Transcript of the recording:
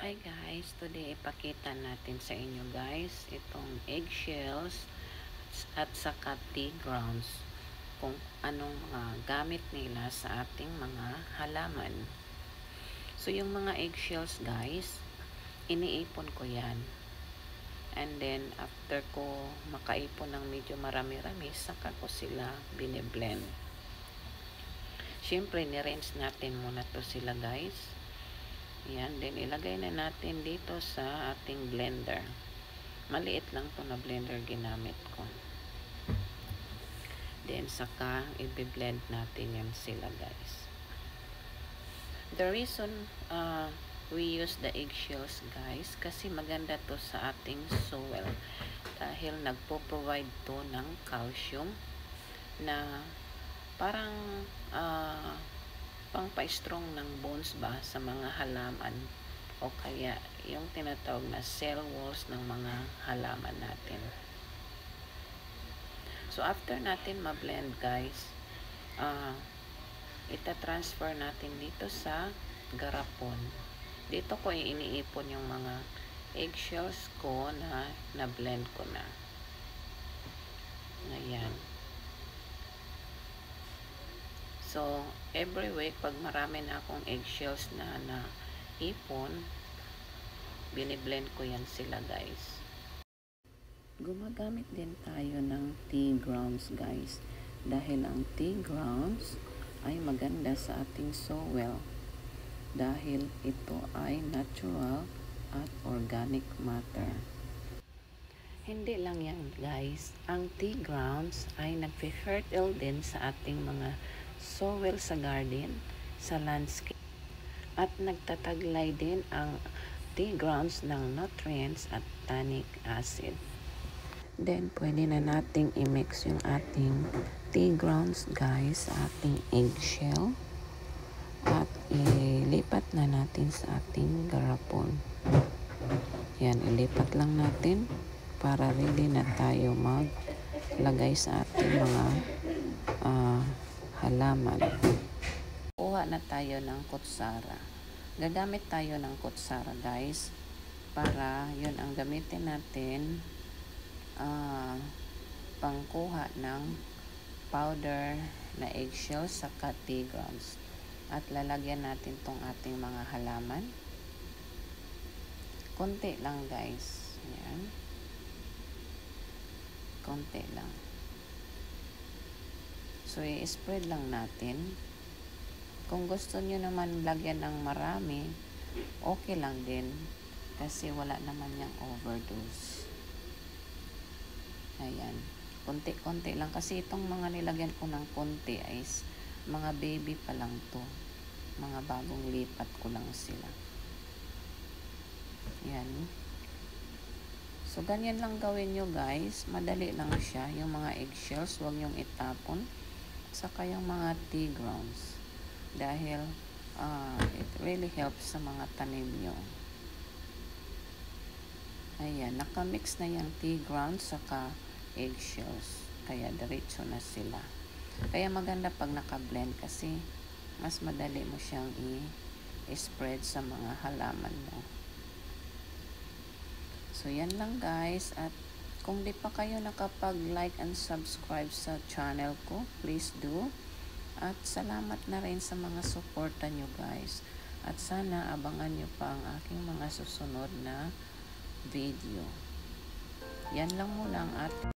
Hi guys, today ipakita natin sa inyo guys itong eggshells at saka tea grounds, kung anong mga gamit nila sa ating mga halaman. So yung mga eggshells guys, iniipon ko yan, and then after ko makaipon ng medyo marami-rami, saka ko sila bine-blend. Syempre ni-rinse natin muna to sila guys. Yan, then ilagay na natin dito sa ating blender. Maliit lang to na blender ginamit ko. Then saka i-blend natin yan sila guys. The reason we use the eggshells guys, kasi maganda to sa ating soil, dahil nagpo-provide to ng calcium na parang pang-pa-strong ng bones ba sa mga halaman, o kaya yung tinatawag na cell walls ng mga halaman natin. So after natin ma-blend guys, ita-transfer natin dito sa garapon. Dito ko iniipon yung mga eggshells ko na na-blend ko na. Ayan. So, every week, pag marami na akong eggshells na naipon, biniblend ko yan sila guys. Gumagamit din tayo ng tea grounds guys, dahil ang tea grounds ay maganda sa ating soil, dahil ito ay natural at organic matter. Hindi lang yan guys, ang tea grounds ay nagfe-fertile din sa ating mga soil sa garden, sa landscape, at nagtataglay din ang tea grounds ng nutrients at tannic acid. Then pwede na nating i-mix yung ating tea grounds guys sa ating eggshell, at ilipat na natin sa ating garapon. Yan, ilipat lang natin para ready na tayo maglagay sa ating mga halaman. Kuha na tayo ng kutsara. Gagamit tayo ng kutsara guys, para yun ang gamitin natin pangkuha ng powder na eggshells sa tea grounds. At lalagyan natin tong ating mga halaman. Konti lang guys. Yan. Konti lang. So, i-spread lang natin. Kung gusto nyo naman lagyan ng marami, okay lang din. Kasi wala naman yung overdose. Ayan. Konti-konti lang. Kasi itong mga nilagyan ko ng konti ay mga baby pa lang to. Mga bagong lipat ko lang sila. Ayan. So, ganyan lang gawin nyo guys. Madali lang siya. Yung mga eggshells, huwag nyong itapon. Saka yung mga tea grounds, dahil it really helps sa mga tanim nyo. Ayan, nakamix na yung tea grounds saka eggshells, kaya diretso na sila. Kaya maganda pag naka-blend, kasi mas madali mo siyang i-spread sa mga halaman mo. So yan lang guys, at kung di pa kayo nakapag-like and subscribe sa channel ko, please do. At salamat na rin sa mga suporta nyo guys. At sana abangan nyo pa ang aking mga susunod na video. Yan lang muna ang